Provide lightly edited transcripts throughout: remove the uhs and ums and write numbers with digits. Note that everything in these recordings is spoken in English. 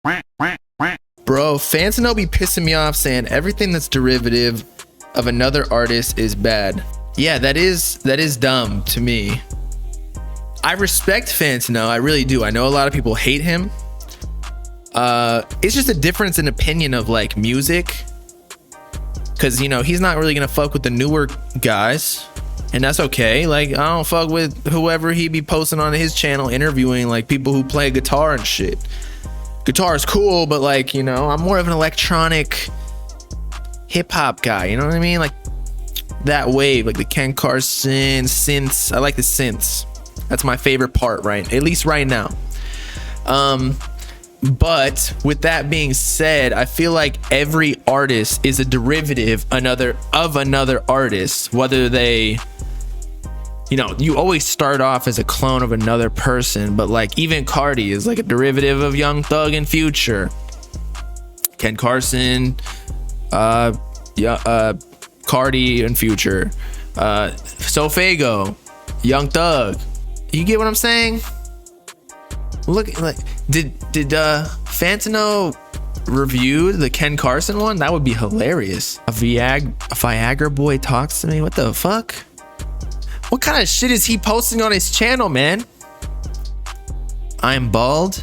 Bro, Fantano be pissing me off saying everything that's derivative of another artist is bad. Yeah, that is dumb to me. I respect Fantano, I really do. I know a lot of people hate him. It's just a difference in opinion of like music, because you know he's not really gonna fuck with the newer guys, and that's okay. Like I don't fuck with whoever he be posting on his channel interviewing like people who play guitar and shit. Guitar is cool, but like, you know, I'm more of an electronic hip-hop guy, you know what I mean? Like that wave, like the Ken Carson synths. I like the synths. That's my favorite part, right? At least right now. But with that being said, I feel like every artist is a derivative of another artist, whether they, you know, you always start off as a clone of another person, but like even Carti is like a derivative of Young Thug and Future. Ken Carson, Carti and Future, Sofago, Young Thug. You get what I'm saying? Look, like, did Fantano review the Ken Carson one? That would be hilarious. A Viagra boy talks to me. What the fuck? What kind of shit is he posting on his channel, man? I'm bald.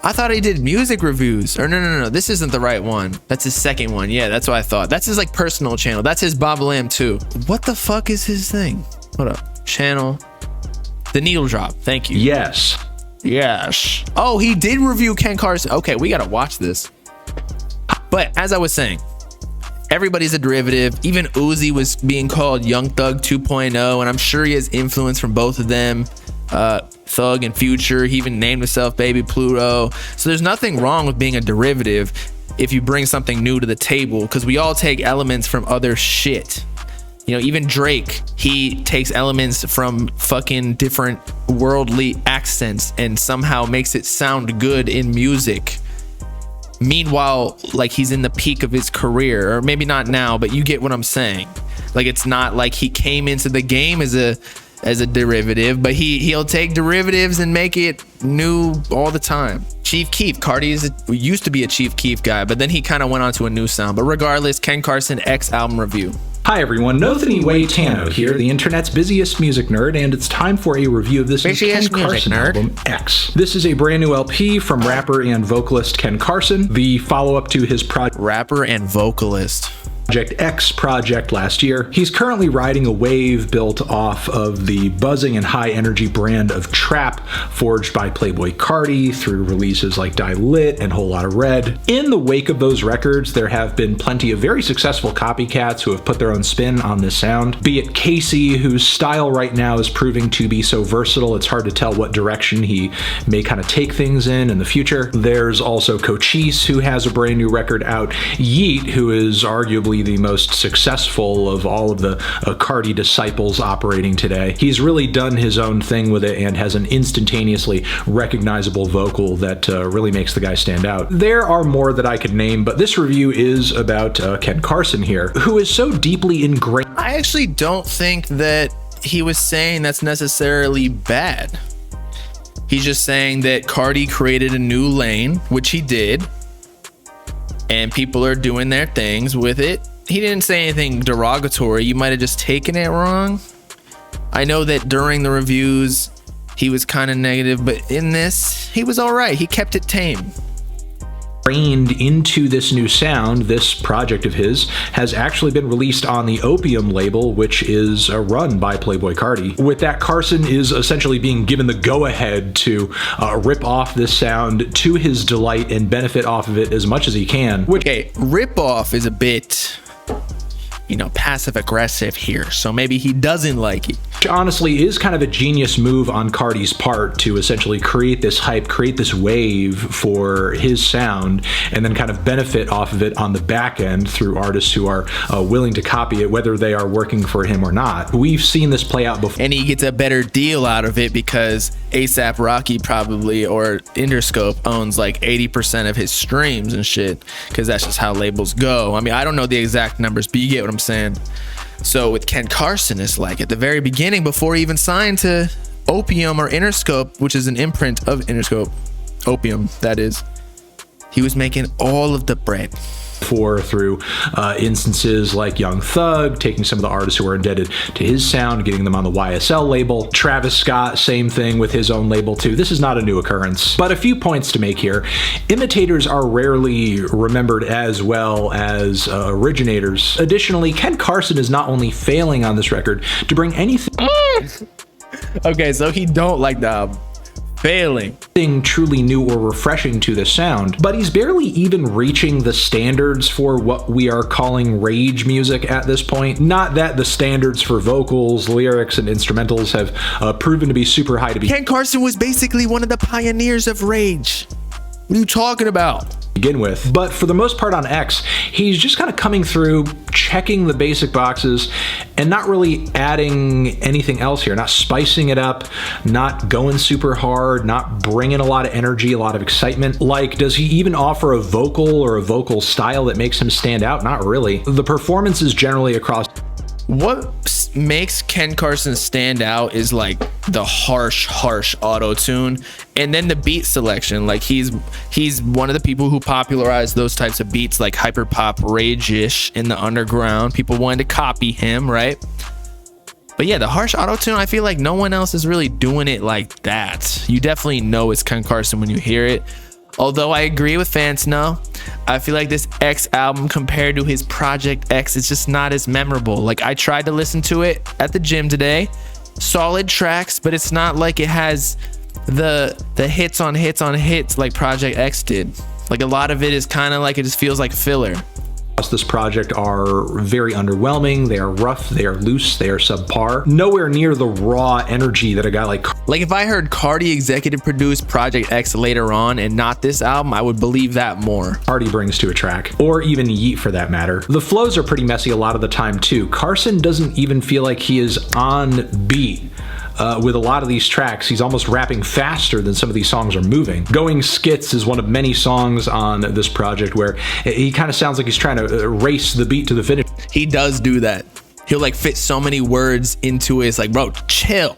I thought he did music reviews. Or no. This isn't the right one. That's his second one. Yeah, that's what I thought. That's his like personal channel. That's his Bob Lamb too. What the fuck is his thing? Hold up. Channel. The Needle Drop. Thank you. Yes. Oh, he did review Ken Carson. Okay, we gotta watch this. But as I was saying, everybody's a derivative. Even Uzi was being called Young Thug 2.0, and I'm sure he has influence from both of them. Thug and Future. He even named himself Baby Pluto. So there's nothing wrong with being a derivative if you bring something new to the table, because we all take elements from other shit. You know, even Drake, he takes elements from fucking different worldly accents and somehow makes it sound good in music. Meanwhile, like he's in the peak of his career, or maybe not now, but you get what I'm saying. Like it's not like he came into the game as a derivative, but he'll take derivatives and make it new all the time. Chief Keef, Carti used to be a Chief Keef guy, but then he kind of went on to a new sound. But regardless, Ken Carson X album review. Hi everyone, Fantano here, the internet's busiest music nerd, and it's time for a review of this Ken Carson album, X. This is a brand new LP from rapper and vocalist Ken Carson, the follow-up to his rapper and vocalist Project X project last year. He's currently riding a wave built off of the buzzing and high energy brand of trap forged by Playboi Carti through releases like Die Lit and Whole Lotta Red. In the wake of those records, there have been plenty of very successful copycats who have put their own spin on this sound, be it Casey, whose style right now is proving to be so versatile it's hard to tell what direction he may kind of take things in the future. There's also Cochise, who has a brand new record out, Yeet, who is arguably the most successful of all of the Carti disciples operating today. He's really done his own thing with it and has an instantaneously recognizable vocal that really makes the guy stand out. There are more that I could name, but this review is about Ken Carson here, who is so deeply ingrained. I actually don't think that he was saying that's necessarily bad. He's just saying that Carti created a new lane, which he did, and people are doing their things with it. He didn't say anything derogatory. You might have just taken it wrong. I know that during the reviews he was kind of negative, but in this he was all right. He kept it tame. Into this new sound, this project of his has actually been released on the Opium label, which is run by Playboi Carti. With that, Carson is essentially being given the go-ahead to rip off this sound to his delight and benefit off of it as much as he can. Okay, rip off is a bit, you know, passive aggressive here, so maybe he doesn't like it. Which honestly is kind of a genius move on Carti's part to essentially create this hype, create this wave for his sound, and then kind of benefit off of it on the back end through artists who are willing to copy it, whether they are working for him or not. We've seen this play out before. And he gets a better deal out of it because A$AP Rocky probably, or Interscope, owns like 80% of his streams and shit, because that's just how labels go. I mean, I don't know the exact numbers, but you get what I'm saying. So with Ken Carson, it's like at the very beginning, before he even signed to Opium or Interscope, which is an imprint of Interscope, Opium, that is, He was making all of the bread. Through instances like Young Thug, taking some of the artists who are indebted to his sound, getting them on the YSL label. Travis Scott, same thing with his own label too. This is not a new occurrence. But a few points to make here. Imitators are rarely remembered as well as originators. Additionally, Ken Carson is not only failing on this record to bring anything... Okay, so he don't like the album. Failing. Truly new or refreshing to the sound, but he's barely even reaching the standards for what we are calling rage music at this point. Not that the standards for vocals, lyrics, and instrumentals have proven to be super high to Ken Carson was basically one of the pioneers of rage. What are you talking about? Begin with. But for the most part on X, he's just kind of coming through, checking the basic boxes, and not really adding anything else here, not spicing it up, not going super hard, not bringing a lot of energy, a lot of excitement. Like, does he even offer a vocal or a vocal style that makes him stand out? Not really. The performance is generally across. What makes Ken Carson stand out is like the harsh auto-tune, and then the beat selection. Like he's one of the people who popularized those types of beats, like hyper pop, rage-ish in the underground. People wanted to copy him, right? But yeah, the harsh auto-tune, I feel like no one else is really doing it like that. You definitely know it's Ken Carson when you hear it. Although I agree with Fantano, I feel like this X album compared to his Project X is just not as memorable. Like I tried to listen to it at the gym today. Solid tracks, but it's not like it has the hits on hits on hits like Project X did. Like a lot of it is kind of like it just feels like filler. This project are very underwhelming. They are rough, they are loose, they are subpar. Nowhere near the raw energy that a guy like if I heard Carti executive produce Project X later on and not this album, I would believe that more. Carti brings to a track, or even Yeet for that matter. The flows are pretty messy a lot of the time too. Carson doesn't even feel like he is on beat. With a lot of these tracks, he's almost rapping faster than some of these songs are moving. Going Skits is one of many songs on this project where he kind of sounds like he's trying to race the beat to the finish. He does do that. He'll like fit so many words into it. It's like, bro, chill.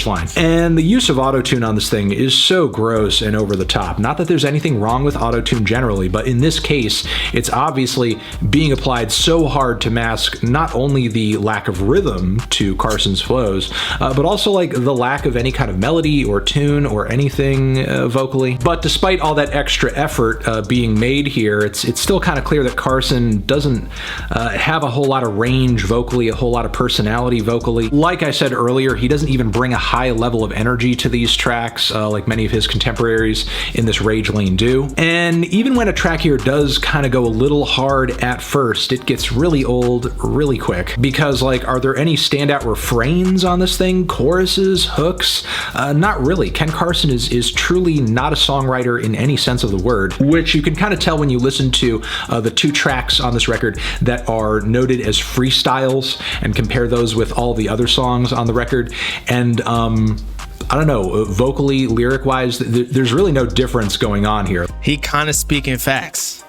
Line. And the use of autotune on this thing is so gross and over the top. Not that there's anything wrong with autotune generally, but in this case, it's obviously being applied so hard to mask not only the lack of rhythm to Carson's flows, but also like the lack of any kind of melody or tune or anything vocally. But despite all that extra effort being made here, it's still kind of clear that Carson doesn't have a whole lot of range vocally, a whole lot of personality vocally. Like I said earlier, he doesn't even bring a high level of energy to these tracks like many of his contemporaries in this rage lane do. And even when a track here does kind of go a little hard at first, it gets really old really quick. Because like, are there any standout refrains on this thing? Choruses, hooks? Not really. Ken Carson is truly not a songwriter in any sense of the word, which you can kind of tell when you listen to the two tracks on this record that are noted as freestyles and compare those with all the other songs on the record. And I don't know, vocally, lyric-wise, there's really no difference going on here. He kind of speaking facts.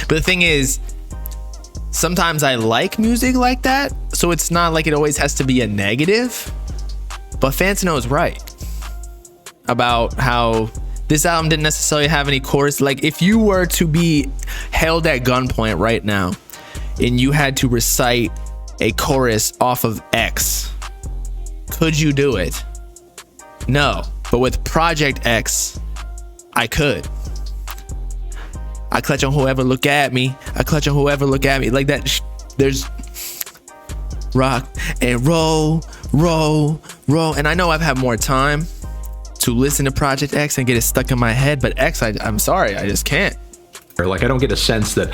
But the thing is, sometimes I like music like that, so it's not like it always has to be a negative. But Fantano is right about how this album didn't necessarily have any chorus. Like, if you were to be held at gunpoint right now and you had to recite a chorus off of X, could you do it? No. But with Project X, I could. I clutch on whoever look at me. I clutch on whoever look at me. Like that. There's rock and roll, roll, roll. And I know I've had more time to listen to Project X and get it stuck in my head. But X, I'm sorry, I just can't. Like, I don't get a sense that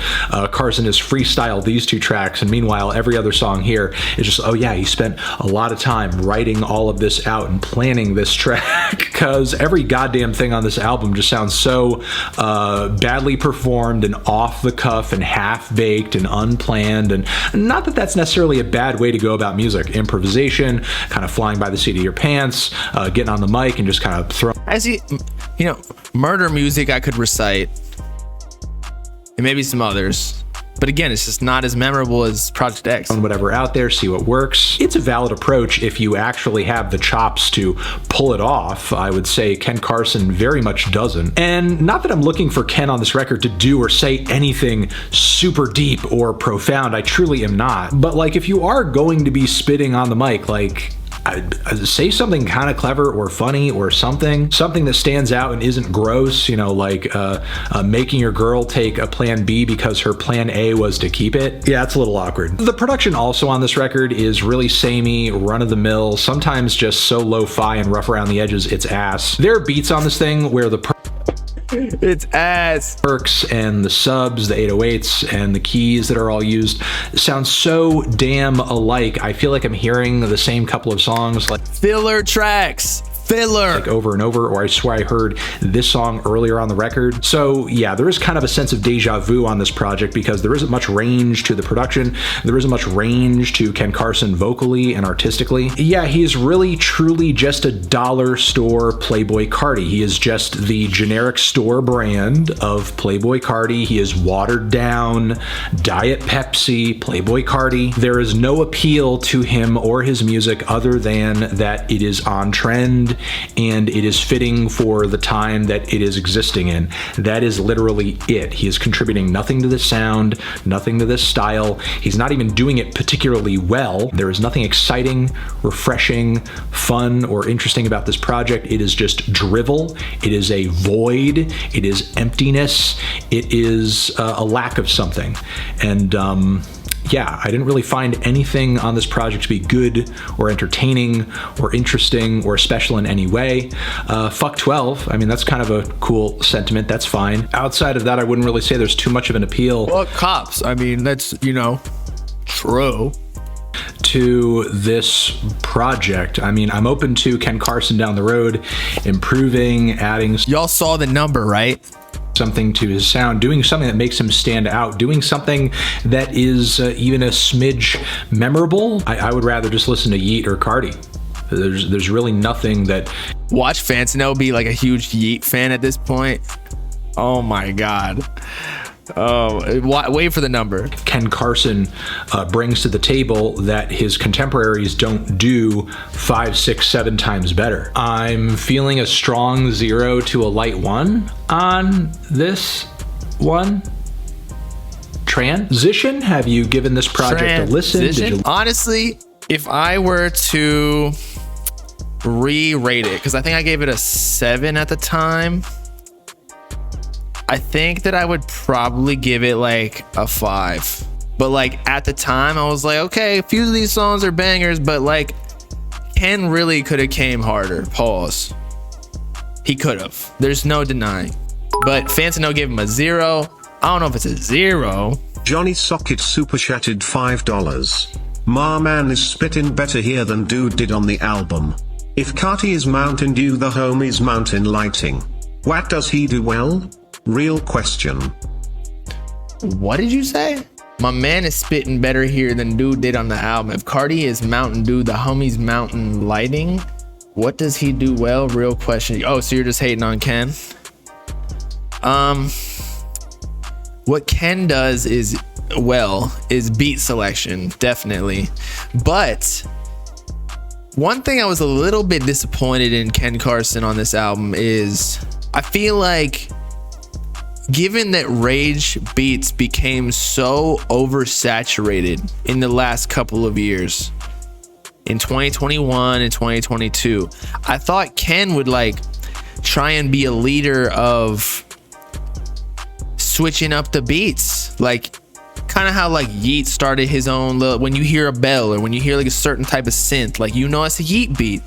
Carson has freestyled these two tracks, and meanwhile every other song here is just, oh yeah, he spent a lot of time writing all of this out and planning this track, because every goddamn thing on this album just sounds so badly performed and off the cuff and half-baked and unplanned. And not that that's necessarily a bad way to go about music. Improvisation, kind of flying by the seat of your pants, getting on the mic and just kind of throwing. As you know, murder music I could recite, and maybe some others. But again, it's just not as memorable as Project X. On whatever out there, see what works. It's a valid approach if you actually have the chops to pull it off. I would say Ken Carson very much doesn't. And not that I'm looking for Ken on this record to do or say anything super deep or profound. I truly am not. But like, if you are going to be spitting on the mic, like, say something kind of clever or funny or something that stands out and isn't gross, you know, like making your girl take a plan B because her plan A was to keep it. Yeah, it's a little awkward. The production also on this record is really samey, run-of-the-mill, sometimes just so lo-fi and rough around the edges, it's ass. There are beats on this thing where the it's ass. Perks and the subs, the 808s, and the keys that are all used sound so damn alike. I feel like I'm hearing the same couple of songs, like filler tracks. Filler. Like over and over, or I swear I heard this song earlier on the record. So yeah, there is kind of a sense of deja vu on this project because there isn't much range to the production. There isn't much range to Ken Carson vocally and artistically. Yeah, he is really truly just a dollar store Playboi Carti. He is just the generic store brand of Playboi Carti. He is watered down Diet Pepsi Playboi Carti. There is no appeal to him or his music other than that it is on trend and it is fitting for the time that it is existing in. That is literally it. He is contributing nothing to this sound, nothing to this style. He's not even doing it particularly well. There is nothing exciting, refreshing, fun, or interesting about this project. It is just drivel. It is a void. It is emptiness. It is a lack of something. And yeah, I didn't really find anything on this project to be good or entertaining or interesting or special in any way. Fuck 12. I mean, that's kind of a cool sentiment. That's fine. Outside of that, I wouldn't really say there's too much of an appeal. Well, cops. I mean, that's, you know, true. To this project. I mean, I'm open to Ken Carson down the road, improving, adding. Y'all saw the number, right? Something to his sound, doing something that makes him stand out, doing something that is even a smidge memorable. I would rather just listen to Yeet or Carti. There's really nothing that. Watch Fantano be like a huge Yeet fan at this point. Oh my God. Oh, wait for the number. Ken Carson brings to the table that his contemporaries don't do 5, 6, 7 times better. I'm feeling a strong 0 to a light 1 on this one. Transition, have you given this project a listen? Did you... Honestly, if I were to re-rate it, because I think I gave it a 7 at the time, I think that I would probably give it like a 5. But like at the time I was like, okay, a few of these songs are bangers, but like Ken really could have came harder. Pause. He could have. There's no denying. But Fantano gave him a 0. I don't know if it's a 0. Johnny Socket super chatted $5. Ma man is spittin' better here than dude did on the album. If Carti is Mountain Dew, the homie's mountain lighting. What does he do well? Real question. What did you say? My man is spitting better here than dude did on the album. If Carti is Mountain Dew, the homie's mountain lighting. What does he do well? Real question. Oh, so you're just hating on Ken? What Ken does is beat selection, definitely. But one thing I was a little bit disappointed in Ken Carson on this album is I feel like, given that Rage beats became so oversaturated in the last couple of years, in 2021 and 2022, I thought Ken would like try and be a leader of switching up the beats, like kind of how like Yeet started his own little, when you hear a bell or when you hear like a certain type of synth, like, you know, it's a Yeet beat.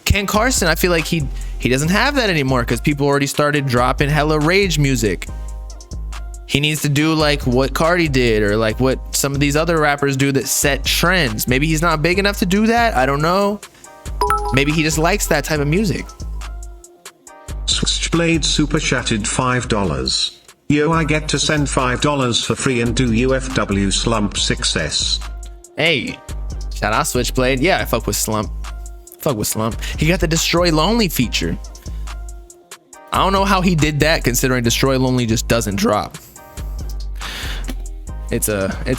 Ken Carson, I feel like he doesn't have that anymore because people already started dropping hella Rage music. He needs to do like what Carti did, or like what some of these other rappers do that set trends. Maybe he's not big enough to do that. I don't know. Maybe he just likes that type of music. Switchblade super chatted $5. Yo, I get to send $5 for free and do UFW Slump success. Hey, shout out Switchblade. Yeah, I fuck with Slump. He got the Destroy Lonely feature. I don't know how he did that, considering Destroy Lonely just doesn't drop. It's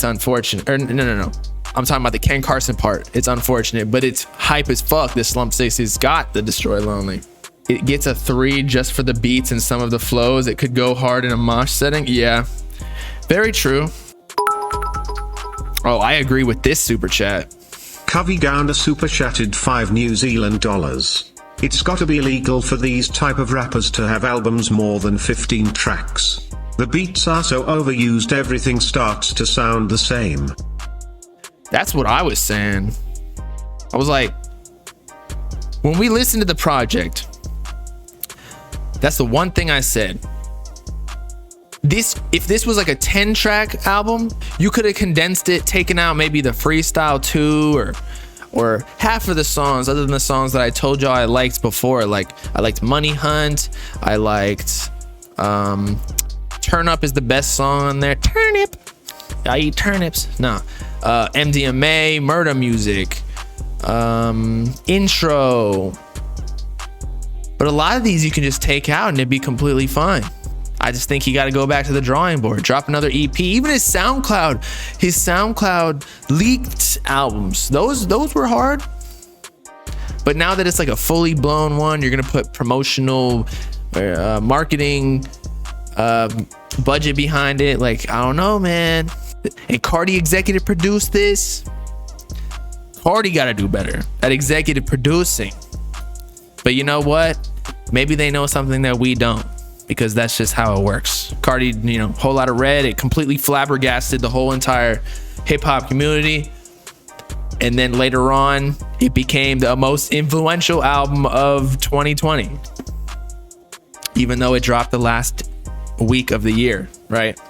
unfortunate. Or no. I'm talking about the Ken Carson part. It's unfortunate, but it's hype as fuck. This Slump 60's got the Destroy Lonely. It gets a 3 just for the beats and some of the flows. It could go hard in a mosh setting. Yeah, very true. Oh, I agree with this super chat. Covey Gounder super chatted $5 New. It's gotta be illegal for these type of rappers to have albums more than 15 tracks. The beats are so overused everything starts to sound the same. That's what I was saying. I was like, when we listened to the project, that's the one thing I said. If this was like a 10-track album, you could have condensed it, taken out maybe the freestyle 2 or half of the songs, other than the songs that I told y'all I liked before. Like I liked Money Hunt. I liked Turn Up is the best song on there. Turnip. I eat turnips. Nah. MDMA, Murder Music, Intro. But a lot of these you can just take out and it'd be completely fine. I just think you got to go back to the drawing board, drop another EP. Even his SoundCloud leaked albums, those were hard. But now that it's like a fully blown one, you're gonna put promotional marketing budget behind it. Like, I don't know, man. And Carti executive produced this. Carti got to do better at executive producing. But you know what? Maybe they know something that we don't, because that's just how it works. Carti, Whole Lot of Red, it completely flabbergasted the whole entire hip hop community. And then later on, it became the most influential album of 2020, even though it dropped the last week of the year, right?